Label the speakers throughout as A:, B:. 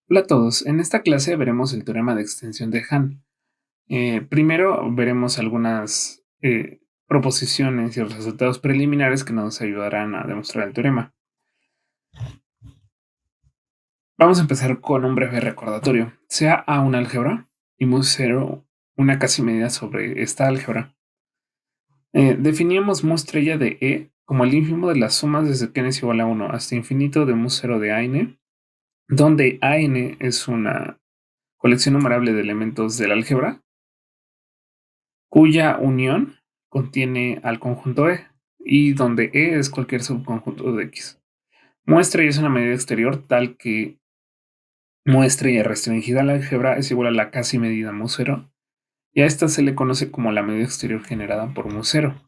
A: Hola a todos, en esta clase veremos el teorema de extensión de Hahn. Primero veremos algunas proposiciones y resultados preliminares que nos ayudarán a demostrar el teorema. Vamos a empezar con un breve recordatorio. Sea A una álgebra y mu0 una casi medida sobre esta álgebra. Definíamos mu estrella de E como el ínfimo de las sumas desde que n es igual a 1 hasta infinito de mu0 de AN, donde AN es una colección numerable de elementos del álgebra cuya unión contiene al conjunto E y donde E es cualquier subconjunto de X. Muestra y es una medida exterior tal que muestra y restringida al álgebra es igual a la casi medida mu0 y a esta se le conoce como la medida exterior generada por mu0.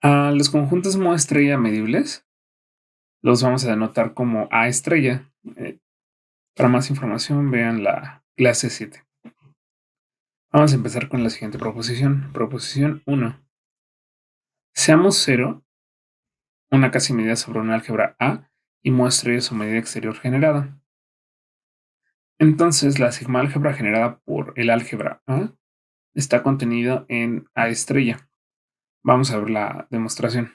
A: A los conjuntos mu estrella medibles los vamos a denotar como A estrella. Para más información vean la clase 7. Vamos a empezar con la siguiente proposición. Proposición 1. Seamos 0 una casi medida sobre una álgebra A y muestre su medida exterior generada. Entonces, la sigma álgebra generada por el álgebra A está contenida en A estrella. Vamos a ver la demostración.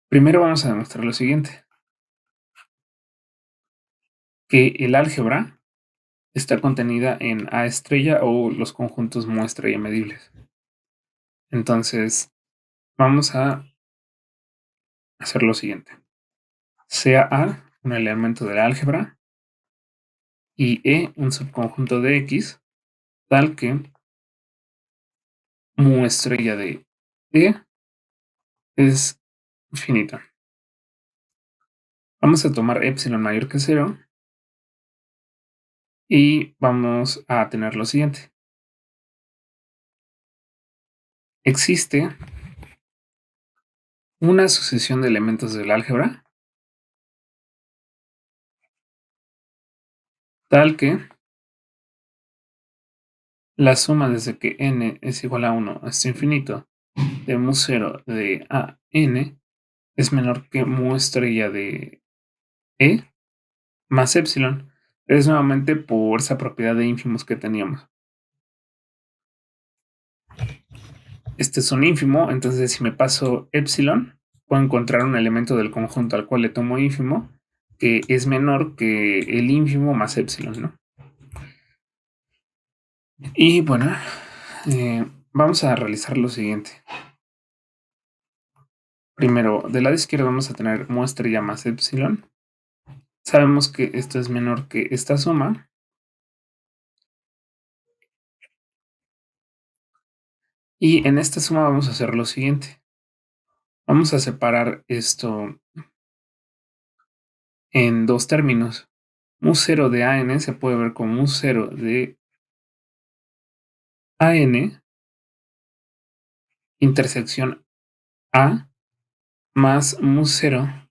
A: Primero vamos a demostrar lo siguiente: que el álgebra está contenida en A estrella o los conjuntos mu estrella medibles. Entonces, vamos a hacer lo siguiente: sea A un elemento de la álgebra y E un subconjunto de X, tal que mu estrella de E es finita. Vamos a tomar epsilon mayor que 0 y vamos a tener lo siguiente. Existe una sucesión de elementos del álgebra tal que la suma desde que n es igual a 1 hasta infinito de mu0 de a n es menor que mu estrella de E más epsilon. Es nuevamente por esa propiedad de ínfimos que teníamos. Este es un ínfimo, entonces si me paso epsilon, puedo encontrar un elemento del conjunto al cual le tomo ínfimo que es menor que el ínfimo más epsilon, ¿no? Y bueno, vamos a realizar lo siguiente. Primero, del lado izquierdo vamos a tener mu estrella más epsilon. Sabemos que esto es menor que esta suma. Y en esta suma vamos a hacer lo siguiente. Vamos a separar esto en dos términos. Mu0 de AN se puede ver como mu0 de AN intersección A más mu0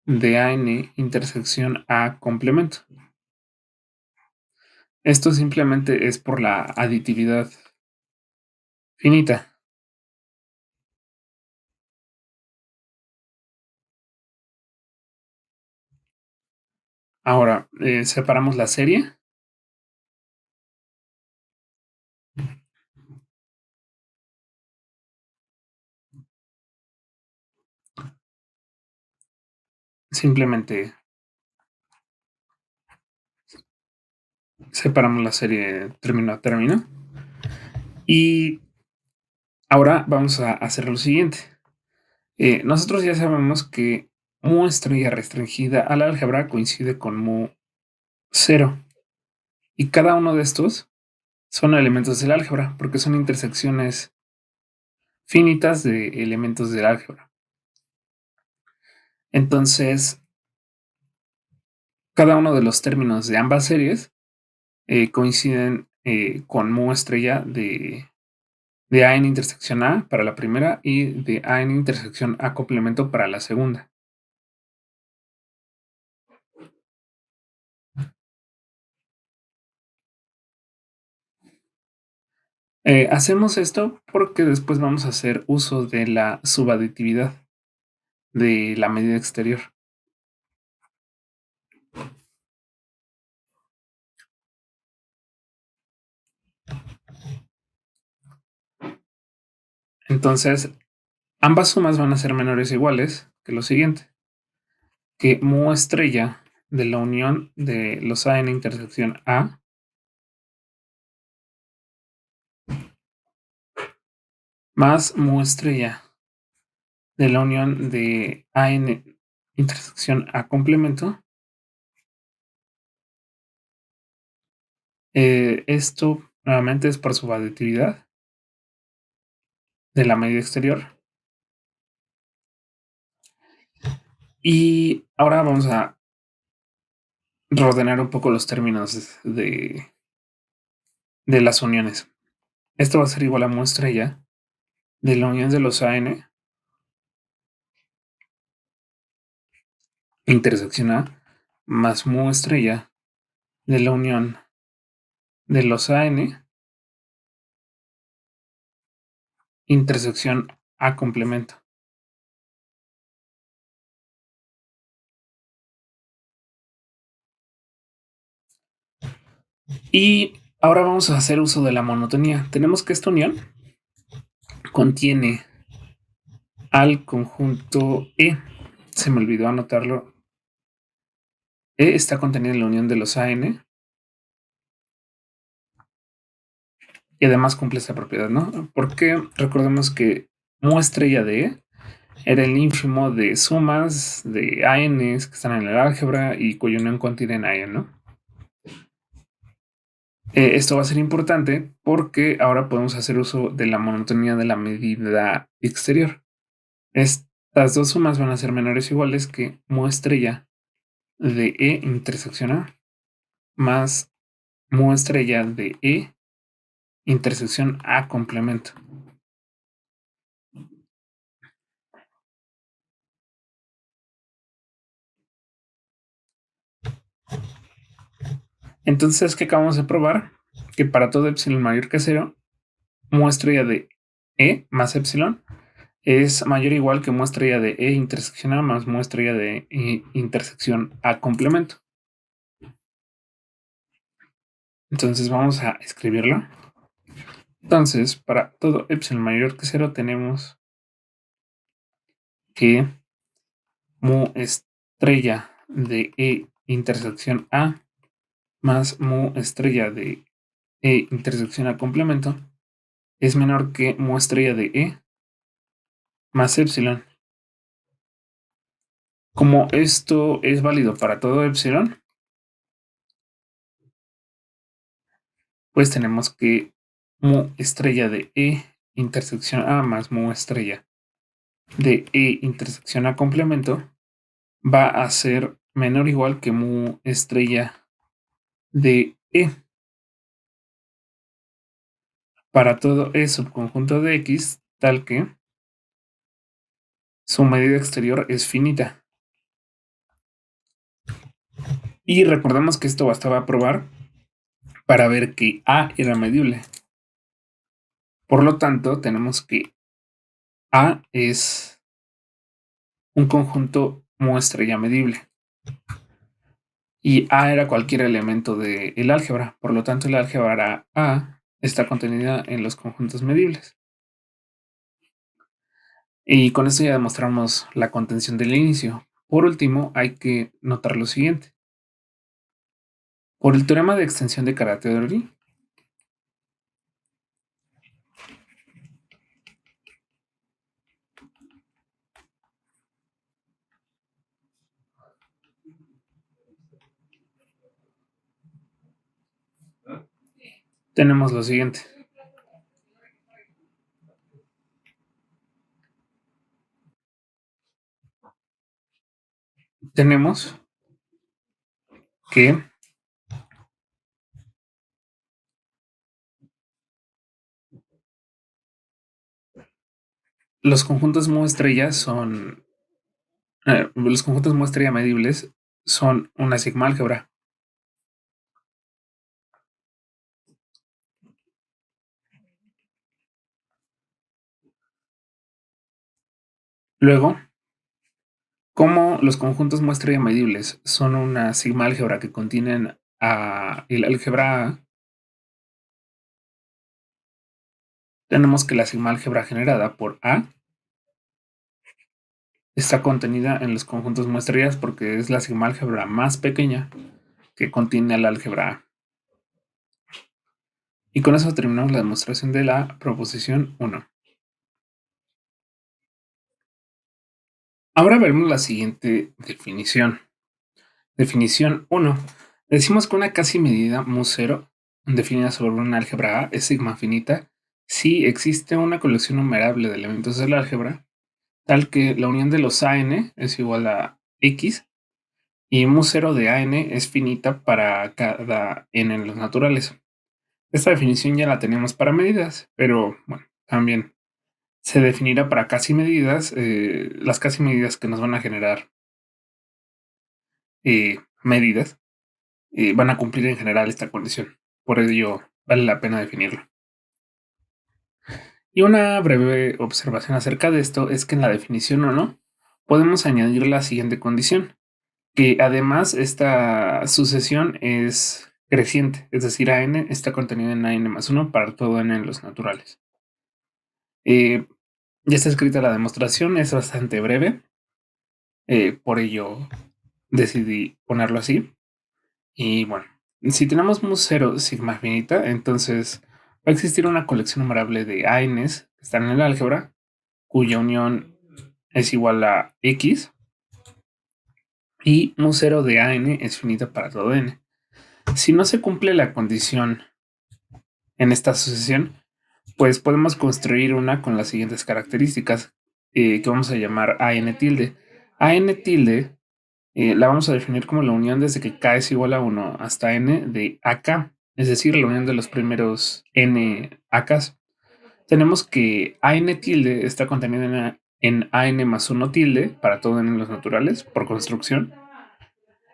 A: de AN intersección A complemento. Esto simplemente es por la aditividad finita. Ahora, separamos la serie. Simplemente separamos la serie término a término. Y ahora vamos a hacer lo siguiente. Nosotros ya sabemos que mu estrella restringida al álgebra coincide con mu 0. Y cada uno de estos son elementos del álgebra porque son intersecciones finitas de elementos del álgebra. Entonces, cada uno de los términos de ambas series coinciden con mu estrella de A en intersección A para la primera y de A en intersección A complemento para la segunda. Hacemos esto porque después vamos a hacer uso de la subaditividad de la medida exterior. Entonces, ambas sumas van a ser menores o iguales que lo siguiente, que mu estrella de la unión de los A en intersección A más mu estrella de la unión de A en intersección A complemento. Esto nuevamente es por su aditividad de la medida exterior. Y ahora vamos a reordenar un poco los términos de las uniones. Esto va a ser igual a mu estrella de la unión de los AN intersección A más mu estrella de la unión de los AN intersección A complemento. Y ahora vamos a hacer uso de la monotonía. Tenemos que esta unión contiene al conjunto E. Se me olvidó anotarlo. E está contenido en la unión de los AN y además cumple esta propiedad, ¿no? Porque recordemos que mu estrella de E era el ínfimo de sumas de ANs que están en el álgebra y cuya unión contienen AN, ¿no? Esto va a ser importante porque ahora podemos hacer uso de la monotonía de la medida exterior. Estas dos sumas van a ser menores o iguales que mu estrella de E intersección A más mu estrella de E intersección A complemento. Entonces, ¿qué acabamos de probar? Que para todo epsilon mayor que 0, mu estrella de E más epsilon es mayor o igual que mu estrella de E intersección A más mu estrella de E intersección A complemento. Entonces vamos a escribirlo. Entonces, para todo epsilon mayor que 0 tenemos que mu estrella de E intersección A más mu estrella de E intersección A complemento es menor que mu estrella de E más epsilon. Como esto es válido para todo epsilon, pues tenemos que mu estrella de E intersección A más mu estrella de E intersección A complemento va a ser menor o igual que mu estrella de E para todo E subconjunto de X, tal que su medida exterior es finita. Y recordemos que esto bastaba probar para ver que A era medible. Por lo tanto, tenemos que A es un conjunto mu estrella medible. Y A era cualquier elemento del álgebra. Por lo tanto, el álgebra A está contenida en los conjuntos medibles. Y con esto ya demostramos la contención del inicio. Por último, hay que notar lo siguiente. Por el teorema de extensión de Carateri, tenemos lo siguiente. Tenemos que los conjuntos mu estrella son los conjuntos mu estrella medibles son una sigma álgebra. Luego, como los conjuntos mu estrella medibles son una sigma álgebra que contienen el álgebra A, tenemos que la sigma álgebra generada por A está contenida en los conjuntos muestrillas porque es la sigma álgebra más pequeña que contiene al álgebra A. Y con eso terminamos la demostración de la proposición 1. Ahora veremos la siguiente definición. Definición 1. Decimos que una casi medida mu0 definida sobre una álgebra A es sigma finita si existe una colección numerable de elementos del álgebra tal que la unión de los AN es igual a X y mu0 de AN es finita para cada n en los naturales. Esta definición ya la tenemos para medidas, pero bueno, también se definirá para casi medidas, las casi medidas que nos van a generar medidas van a cumplir en general esta condición. Por ello, vale la pena definirlo. Y una breve observación acerca de esto es que en la definición 1 podemos añadir la siguiente condición, que además esta sucesión es creciente, es decir, AN está contenido en AN más 1 para todo n en los naturales. Ya está escrita la demostración, es bastante breve, por ello decidí ponerlo así. Y bueno, si tenemos mu0 sigma finita, entonces va a existir una colección numerable de ANs que están en el álgebra, cuya unión es igual a X, y mu0 de AN es finita para todo n. Si no se cumple la condición en esta sucesión, pues podemos construir una con las siguientes características, que vamos a llamar AN tilde. AN tilde la vamos a definir como la unión desde que k es igual a 1 hasta n de AK, es decir, la unión de los primeros n AKs. Tenemos que AN tilde está contenida en AN más 1 tilde para todo n en los naturales por construcción.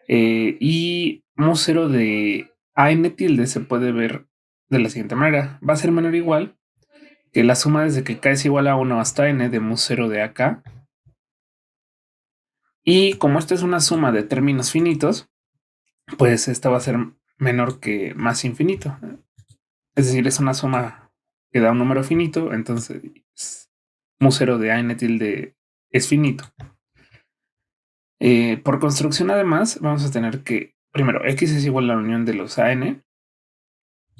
A: Y mu0 de AN tilde se puede ver de la siguiente manera. Va a ser menor o igual que la suma desde que k es igual a 1 hasta n de mu0 de AK. Y como esta es una suma de términos finitos, pues esta va a ser menor que más infinito. Es decir, es una suma que da un número finito, entonces mu0 de AN tilde es finito. Por construcción, además, vamos a tener que, primero, X es igual a la unión de los AN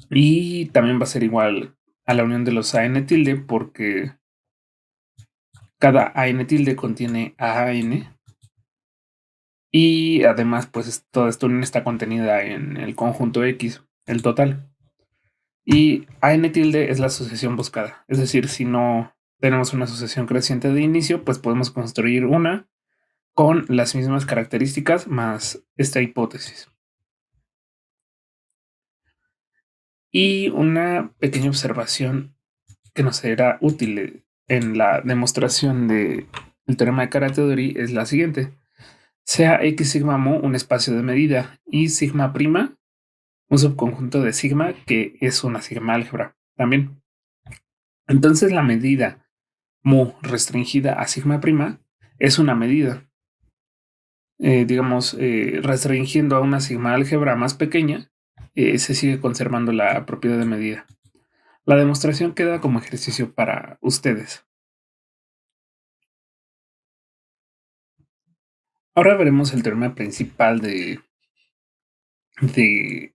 A: y también va a ser igual a la unión de los AN tilde porque cada AN tilde contiene AN y además, pues toda esta unión está contenida en el conjunto X, el total. Y AN tilde es la sucesión buscada. Es decir, si no tenemos una sucesión creciente de inicio, pues podemos construir una con las mismas características más esta hipótesis. Y una pequeña observación que nos será útil en la demostración del teorema de Carathéodory es la siguiente. Sea X sigma mu un espacio de medida y sigma prima un subconjunto de sigma que es una sigma álgebra también. Entonces la medida mu restringida a sigma prima es una medida. Digamos, restringiendo a una sigma álgebra más pequeña, se sigue conservando la propiedad de medida. La demostración queda como ejercicio para ustedes. Ahora veremos el teorema principal de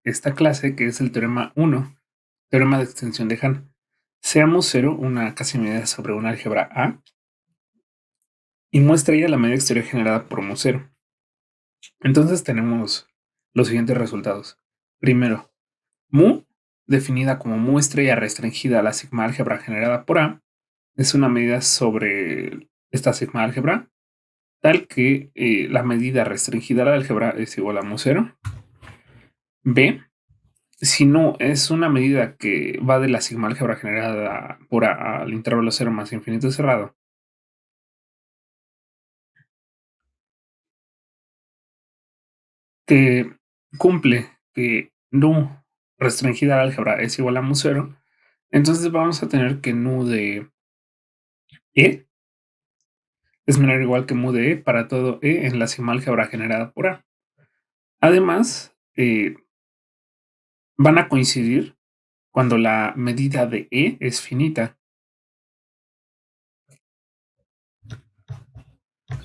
A: esta clase, que es el teorema 1, teorema de extensión de Hahn. Sea mu0 una casi medida sobre una álgebra A y muestra ya la medida exterior generada por mu0. Entonces tenemos los siguientes resultados. Primero, mu, definida como mu estrella restringida a la sigma álgebra generada por A, es una medida sobre esta sigma álgebra, tal que la medida restringida a la álgebra es igual a mu0. B, si no, es una medida que va de la sigma álgebra generada por A al intervalo 0 más infinito cerrado. Que cumple que nu restringida al álgebra es igual a mu0, entonces vamos a tener que nu de E es menor o igual que mu de E para todo E en la sigma álgebra generada por A. Además, van a coincidir cuando la medida de E es finita.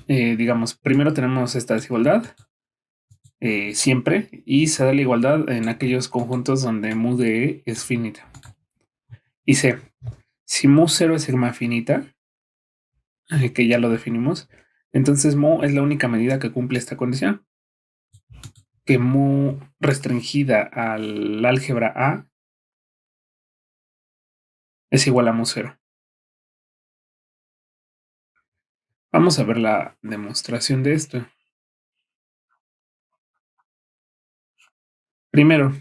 A: digamos, primero tenemos esta desigualdad siempre y se da la igualdad en aquellos conjuntos donde mu de E es finita. Y C, si mu 0 es sigma finita, que ya lo definimos, entonces mu es la única medida que cumple esta condición, que mu restringida al álgebra A es igual a mu 0. Vamos a ver la demostración de esto. Primero,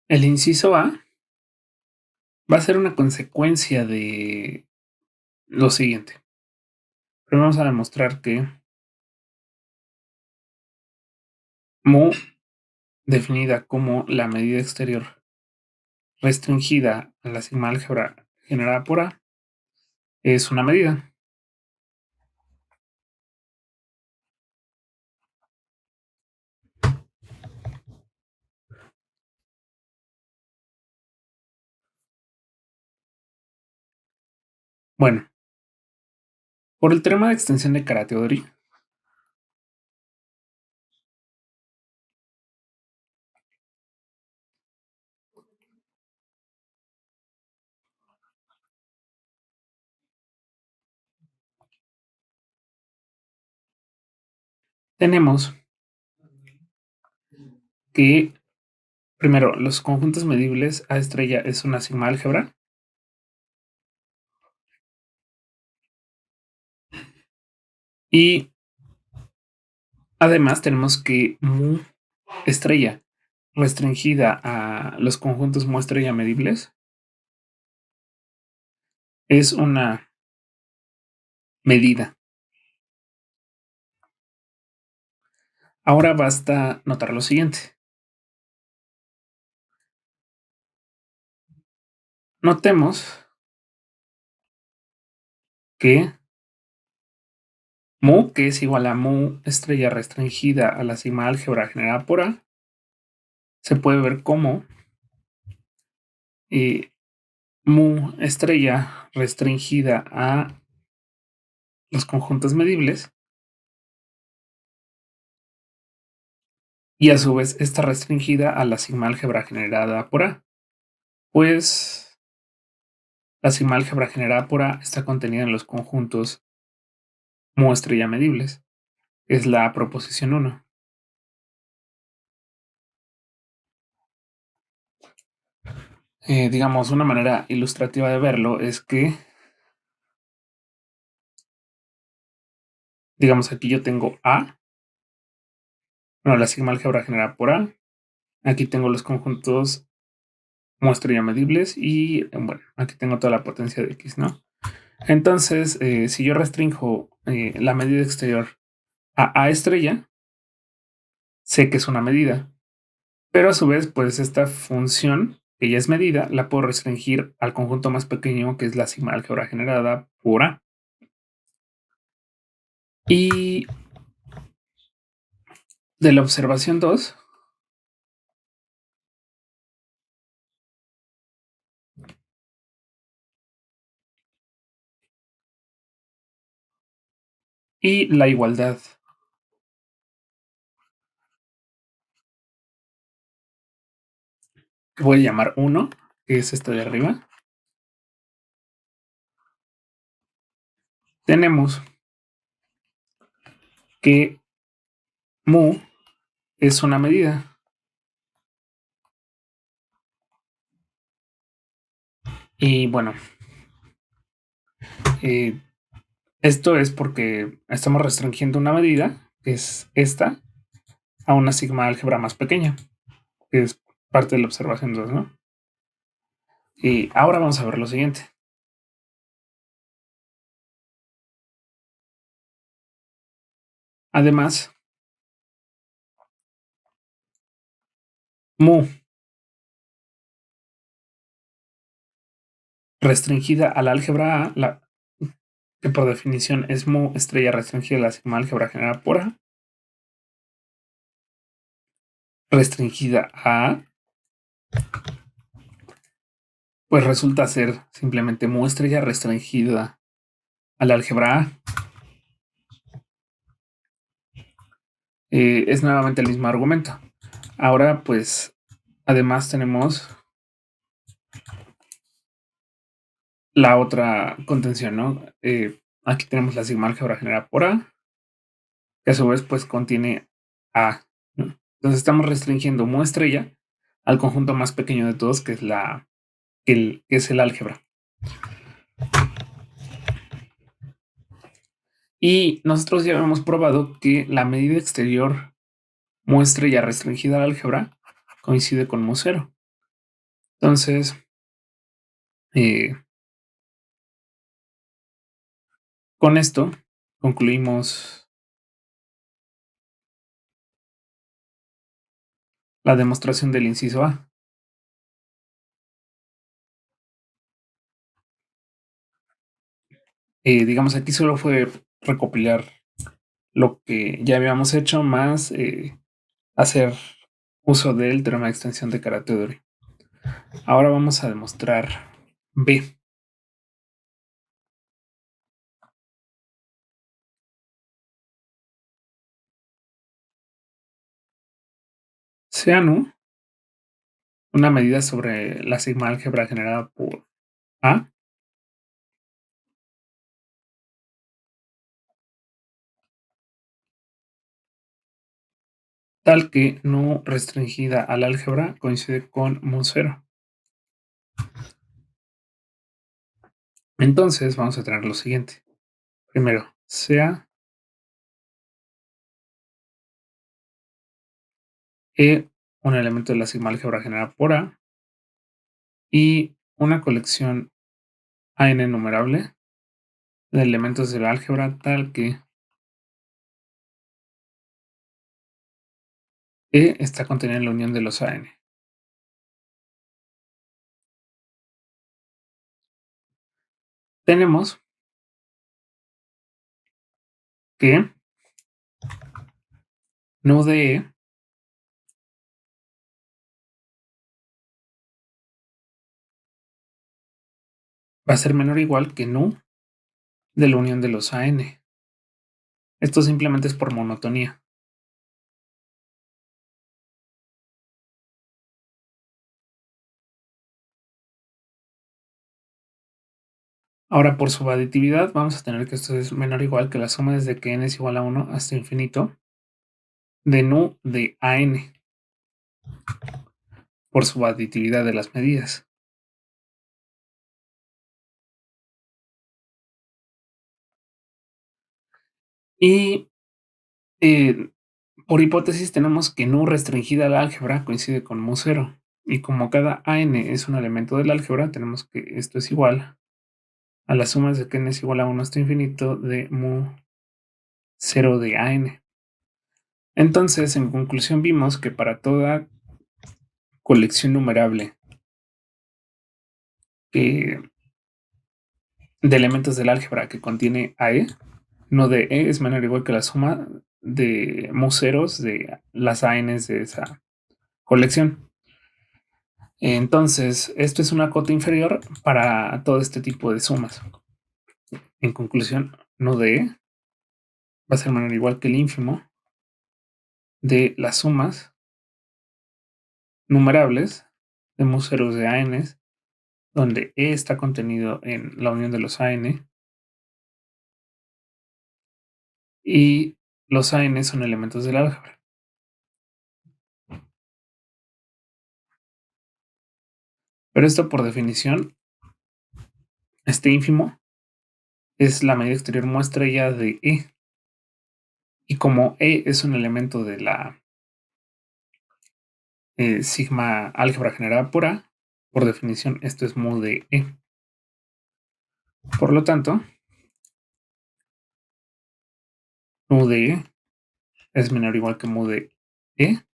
A: el inciso A va a ser una consecuencia de lo siguiente. Primero vamos a demostrar que mu definida como la medida exterior restringida a la sigma álgebra generada por A es una medida. Bueno, por el teorema de extensión de Carathéodory, tenemos que primero los conjuntos medibles A estrella es una sigma álgebra y además tenemos que mu estrella restringida a los conjuntos mu estrella medibles es una medida. Ahora basta notar lo siguiente. Notemos que mu, que es igual a mu estrella restringida a la sigma álgebra generada por A, se puede ver como mu estrella restringida a los conjuntos medibles y a su vez está restringida a la sigma álgebra generada por A. Pues la sigma álgebra generada por A está contenida en los conjuntos mu estrella medibles. Es la proposición 1. Digamos, una manera ilustrativa de verlo es que, digamos, aquí yo tengo A, bueno, la sigma álgebra generada por A. Aquí tengo los conjuntos mu estrella medibles y, bueno, aquí tengo toda la potencia de X, ¿no? Entonces, si yo restringo la medida exterior a estrella, sé que es una medida, pero a su vez, pues esta función que ya es medida, la puedo restringir al conjunto más pequeño que es la sigma álgebra generada por A. Y de la observación 2, y la igualdad que voy a llamar 1, que es esta de arriba, tenemos que mu es una medida. Y bueno, eh, esto es porque estamos restringiendo una medida, que es esta, a una sigma álgebra más pequeña, que es parte de la observación 2, ¿no? Y ahora vamos a ver lo siguiente. Además, mu restringida al álgebra A, que por definición es mu estrella restringida a la sigma álgebra generada por A, restringida a A, pues resulta ser simplemente mu estrella restringida al álgebra A. es nuevamente el mismo argumento. Ahora, pues, además tenemos la otra contención, ¿no? Aquí tenemos la sigma álgebra generada por A, que a su vez, pues, contiene A, ¿no? Entonces estamos restringiendo mu estrella al conjunto más pequeño de todos, que es que es el álgebra. Y nosotros ya hemos probado que la medida exterior mu estrella restringida al álgebra coincide con mu cero. Entonces, eh, con esto concluimos la demostración del inciso A. Digamos, aquí solo fue recopilar lo que ya habíamos hecho, más hacer uso del teorema de extensión de Carat-Theodore. Ahora vamos a demostrar B. Sea nu una medida sobre la sigma álgebra generada por A, tal que no restringida al álgebra coincide con mu cero. Entonces vamos a tener lo siguiente. Primero, sea E un elemento de la sigma álgebra generada por A y una colección AN numerable de elementos del álgebra tal que E está contenida en la unión de los AN. Tenemos que nu de E va a ser menor o igual que nu de la unión de los AN. Esto simplemente es por monotonía. Ahora, por su aditividad, vamos a tener que esto es menor o igual que la suma desde que n es igual a 1 hasta infinito de nu de AN por su aditividad de las medidas. Y por hipótesis tenemos que nu restringida al álgebra coincide con mu cero. Y como cada AN es un elemento del álgebra, tenemos que esto es igual a la suma de que n es igual a 1 hasta infinito de mu cero de AN. Entonces, en conclusión, vimos que para toda colección numerable de elementos del álgebra que contiene AE, no de E es menor o igual que la suma de mu ceros de las ANs de esa colección. Entonces, esto es una cota inferior para todo este tipo de sumas. En conclusión, no de E va a ser menor o igual que el ínfimo de las sumas numerables de mu ceros de ANs, donde E está contenido en la unión de los AN y los AN son elementos del álgebra. Pero esto por definición, este ínfimo es la medida exterior muestra ya de E. Y como E es un elemento de la sigma álgebra generada por A, por definición esto es mu de E. Por lo tanto, mu de E es menor o igual que mu de E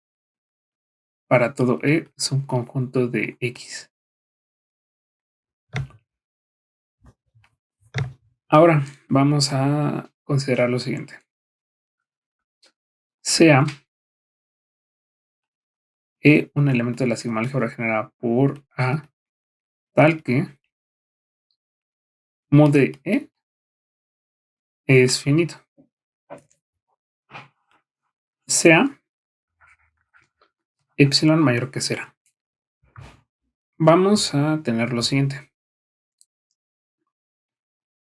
A: para todo E subconjunto de X. Ahora vamos a considerar lo siguiente. Sea E un elemento de la sigma álgebra generada por A tal que mu de E es finito. sea epsilon mayor que cero. Vamos a tener lo siguiente.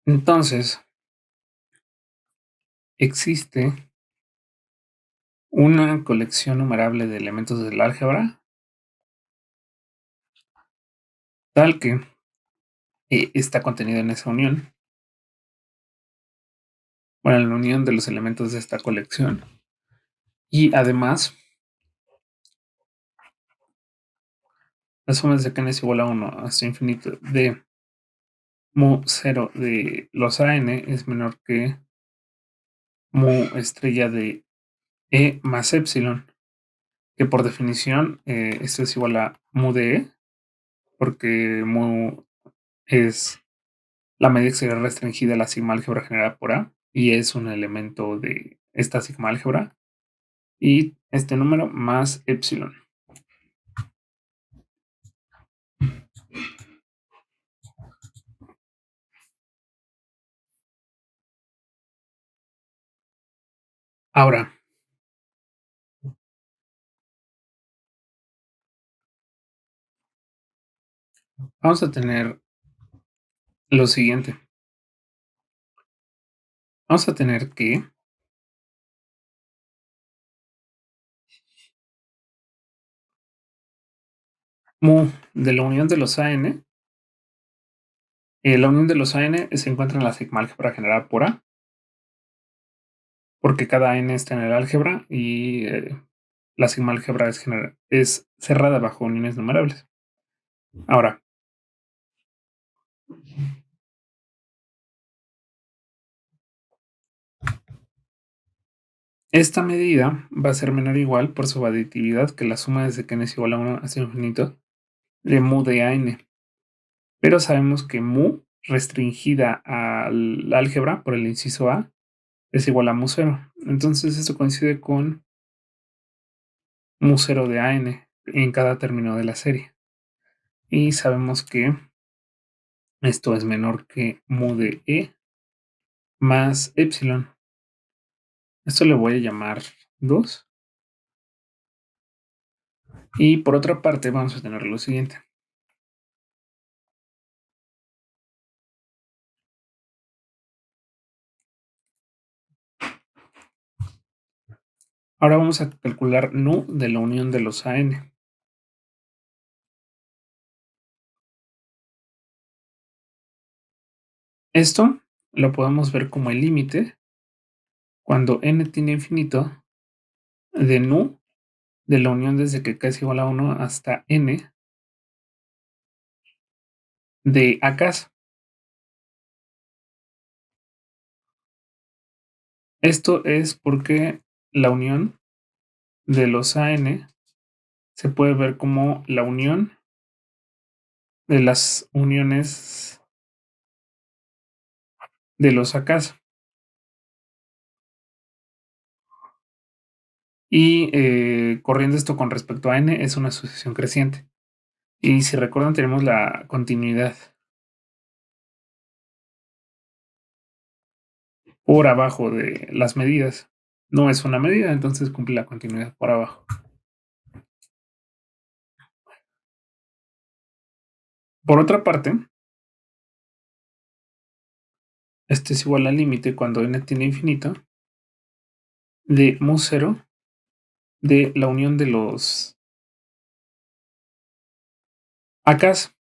A: Entonces, existe una colección numerable de elementos del álgebra tal que está contenida en esa unión, bueno, en la unión de los elementos de esta colección. Y además, la suma de n es igual a 1 hasta infinito de mu 0 de los AN es menor que mu estrella de E más epsilon, que por definición esto es igual a mu de E, porque mu es la medida que será restringida a la sigma álgebra generada por A y es un elemento de esta sigma álgebra y este número más epsilon. Ahora, vamos a tener lo siguiente. Vamos a tener que mu de la unión de los AN, la unión de los AN se encuentra en la sigma álgebra generada por A, porque cada n está en el álgebra y la sigma álgebra es cerrada bajo uniones numerables. Ahora, esta medida va a ser menor o igual por su aditividad que la suma desde que n es igual a 1 hasta infinito de mu de AN. Pero sabemos que mu restringida al álgebra por el inciso A es igual a mu 0. Entonces esto coincide con mu 0 de AN en cada término de la serie. Y sabemos que esto es menor que mu de E más epsilon. Esto le voy a llamar 2. Y por otra parte vamos a tener lo siguiente. Ahora vamos a calcular nu de la unión de los AN. Esto lo podemos ver como el límite cuando n tiene infinito de nu de la unión desde que k es igual a 1 hasta n de acaso. Esto es porque la unión de los AN se puede ver como la unión de las uniones de los acaso. Y corriendo esto con respecto a n es una sucesión creciente. Y si recuerdan, tenemos la continuidad por abajo de las medidas. No es una medida, entonces cumple la continuidad por abajo. Por otra parte, este es igual al límite cuando n tiene infinito de mu 0 de la unión de los acas,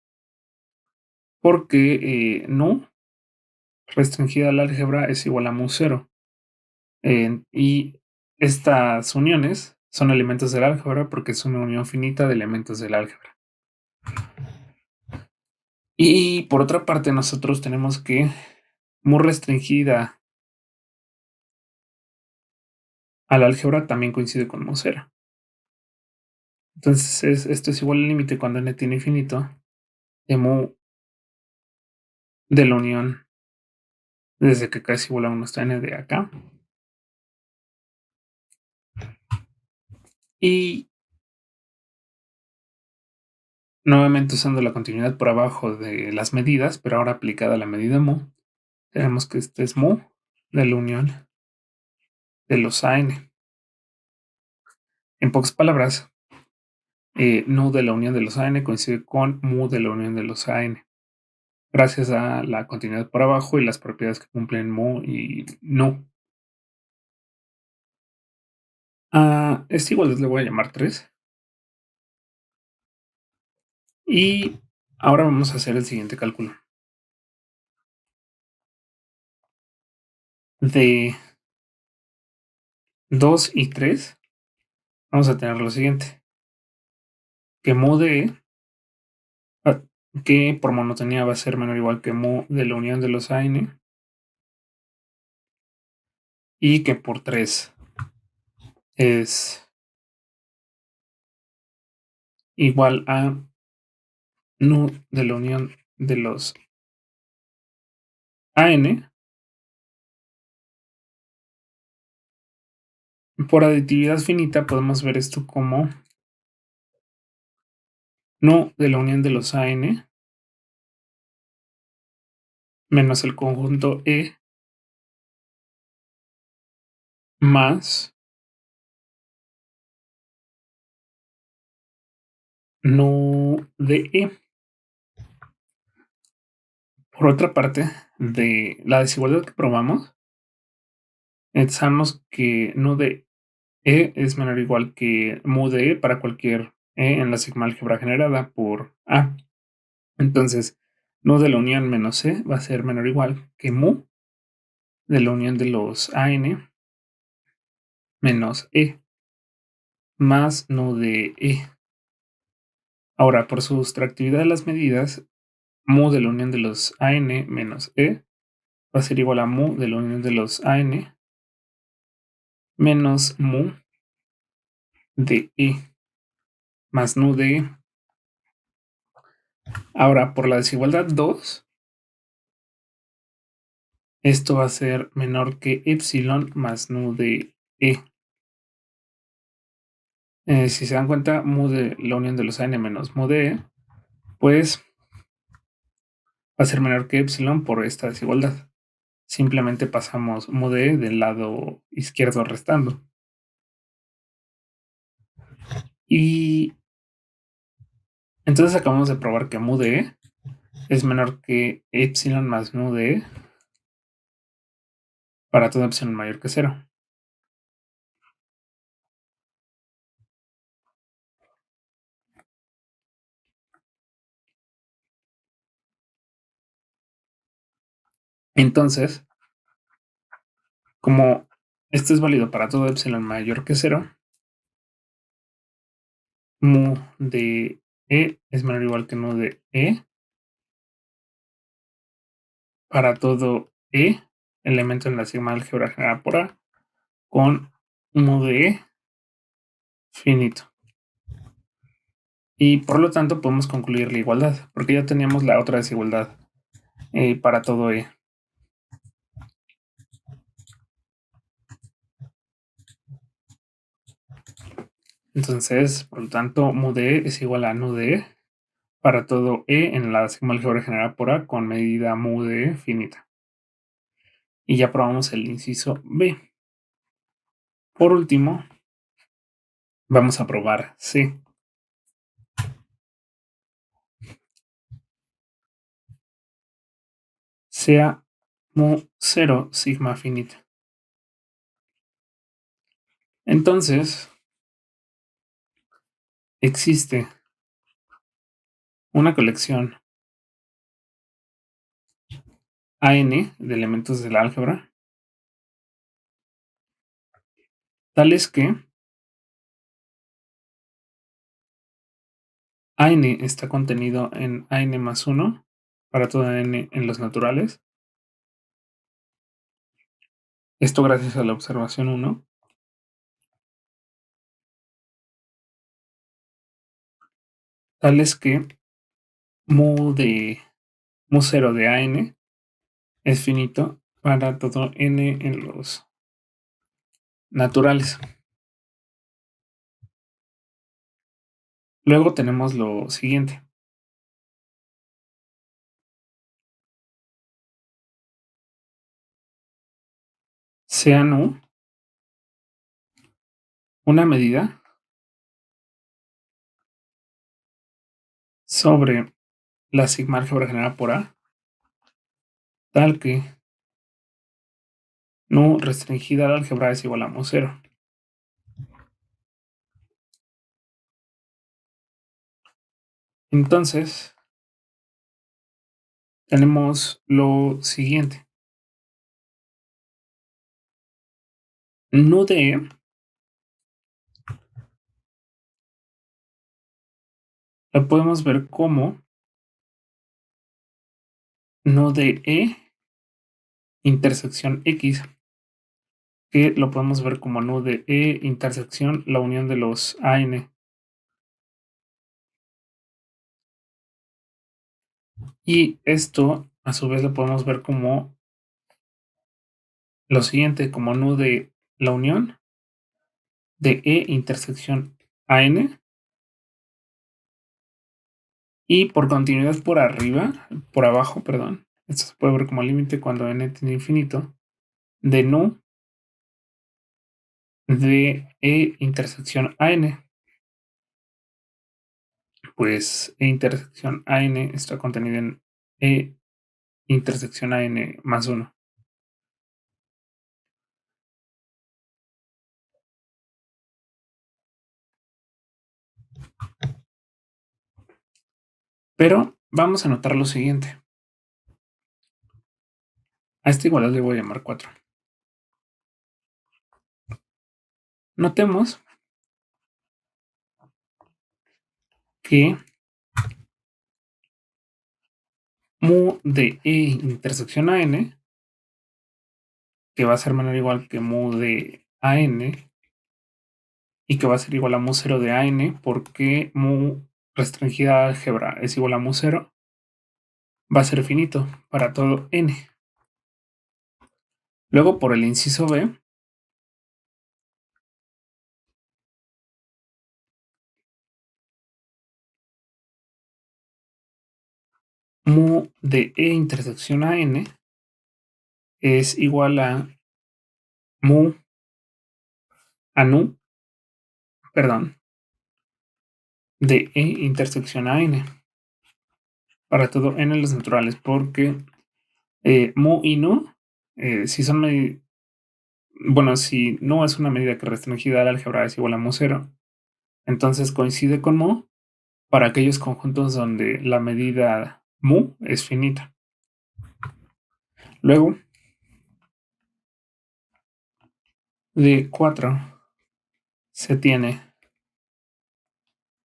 A: porque nu restringida al álgebra es igual a mu 0. Y estas uniones son elementos del álgebra porque es una unión finita de elementos del álgebra. Y por otra parte, nosotros tenemos que mu restringida al álgebra también coincide con mu 0. Entonces, esto es igual al límite cuando n tiene infinito de mu de la unión desde que k es igual a 1 hasta n de acá. Y nuevamente usando la continuidad por abajo de las medidas, pero ahora aplicada a la medida mu, tenemos que este es mu de la unión de los AN. En pocas palabras, nu de la unión de los AN coincide con mu de la unión de los AN, gracias a la continuidad por abajo y las propiedades que cumplen mu y nu. A este igualdad le voy a llamar 3. Y ahora vamos a hacer el siguiente cálculo. De 2 y 3 vamos a tener lo siguiente, que mu de E, ah, que por monotonía va a ser menor o igual que mu de la unión de los AN, y que por 3 es igual a nu de la unión de los AN. Por aditividad finita podemos ver esto como nu de la unión de los AN menos el conjunto E más nu de E. Por otra parte, de la desigualdad que probamos, pensamos que nu de E es menor o igual que mu de E para cualquier E en la sigma álgebra generada por A. Entonces, nu de la unión menos E va a ser menor o igual que mu de la unión de los AN menos E más nu de E. Ahora, por sustractividad de las medidas, mu de la unión de los AN menos E va a ser igual a mu de la unión de los AN menos mu de E más nu de E. Ahora, por la desigualdad 2, esto va a ser menor que epsilon más nu de E. Si se dan cuenta, mu de la unión de los AN menos mu de E, pues va a ser menor que epsilon por esta desigualdad. Simplemente pasamos mu de E del lado izquierdo restando. Y entonces acabamos de probar que mu de E es menor que epsilon más nu de E para toda epsilon mayor que 0. Entonces, como esto es válido para todo epsilon mayor que 0, mu de E es menor o igual que nu de E para todo E, elemento en la sigma álgebra generada por A, con mu de E finito. Y por lo tanto podemos concluir la igualdad, porque ya teníamos la otra desigualdad para todo E. Entonces, por lo tanto, mu de E es igual a nu de E para todo E en la sigma álgebra generada por A con medida mu de E finita. Y ya probamos el inciso B. Por último, vamos a probar C. Sea mu 0 sigma finita. Entonces, existe una colección AN de elementos del álgebra, tales que AN está contenido en AN más 1 para toda N en los naturales. Esto gracias a la observación 1. Tales que mu 0 de AN es finito para todo N en los naturales. Luego tenemos lo siguiente. Sea nu una medida sobre la sigma álgebra generada por A, tal que nu restringida al álgebra es igual a mu cero. Entonces, tenemos lo siguiente. Nu de E lo podemos ver como nu de E intersección X, que lo podemos ver como nu de E intersección la unión de los AN. Y esto, a su vez, lo podemos ver como lo siguiente, como nu de la unión de E intersección AN. Y por continuidad por abajo, perdón, esto se puede ver como límite cuando n tiende a infinito, de nu de E intersección AN. Pues E intersección AN está contenida en E intersección AN más 1. Pero vamos a notar lo siguiente. A esta igualdad le voy a llamar 4. Notemos que mu de E intersección AN, que va a ser menor o igual que mu de AN, y que va a ser igual a mu 0 de AN, porque mu restringida a álgebra es igual a mu 0, va a ser finito para todo n. Luego, por el inciso B, mu de E intersección AN es igual a mu a nu, perdón, de E intersección AN para todo n los naturales, porque mu y nu, si son bueno, si nu es una medida que restringida al álgebra es igual a mu 0, entonces coincide con mu para aquellos conjuntos donde la medida mu es finita. Luego, de 4 se tiene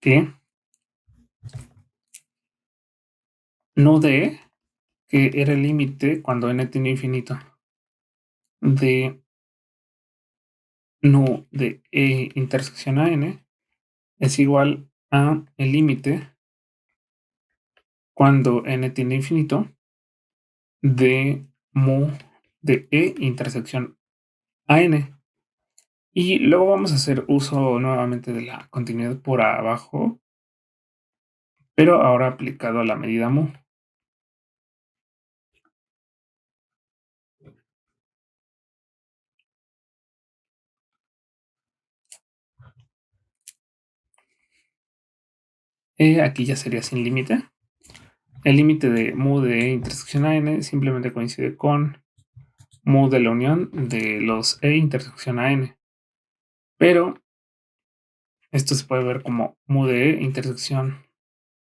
A: que nu de E, que era el límite cuando n tiene infinito, de nu de E intersección a n es igual a el límite cuando n tiene infinito de mu de E intersección a n. Y luego vamos a hacer uso nuevamente de la continuidad por abajo, pero ahora aplicado a la medida mu. Aquí ya sería sin límite. El límite de mu de E intersección a n simplemente coincide con mu de la unión de los E intersección a n. Pero esto se puede ver como mu de E intersección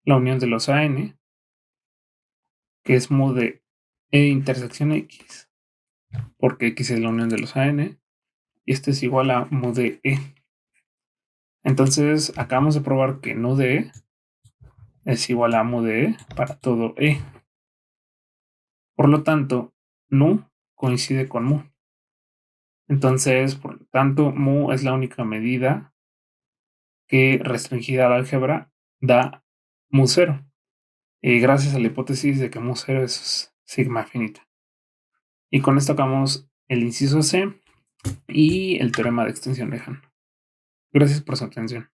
A: la unión de los AN, que es mu de E intersección X, porque X es la unión de los AN, y esto es igual a mu de E. Entonces acabamos de probar que nu de E es igual a mu de E para todo E. Por lo tanto, nu coincide con mu. Entonces, por lo tanto, mu es la única medida que restringida al álgebra da mu 0. Gracias a la hipótesis de que mu 0 es sigma finita. Y con esto acabamos el inciso C y el teorema de extensión lejana. Gracias por su atención.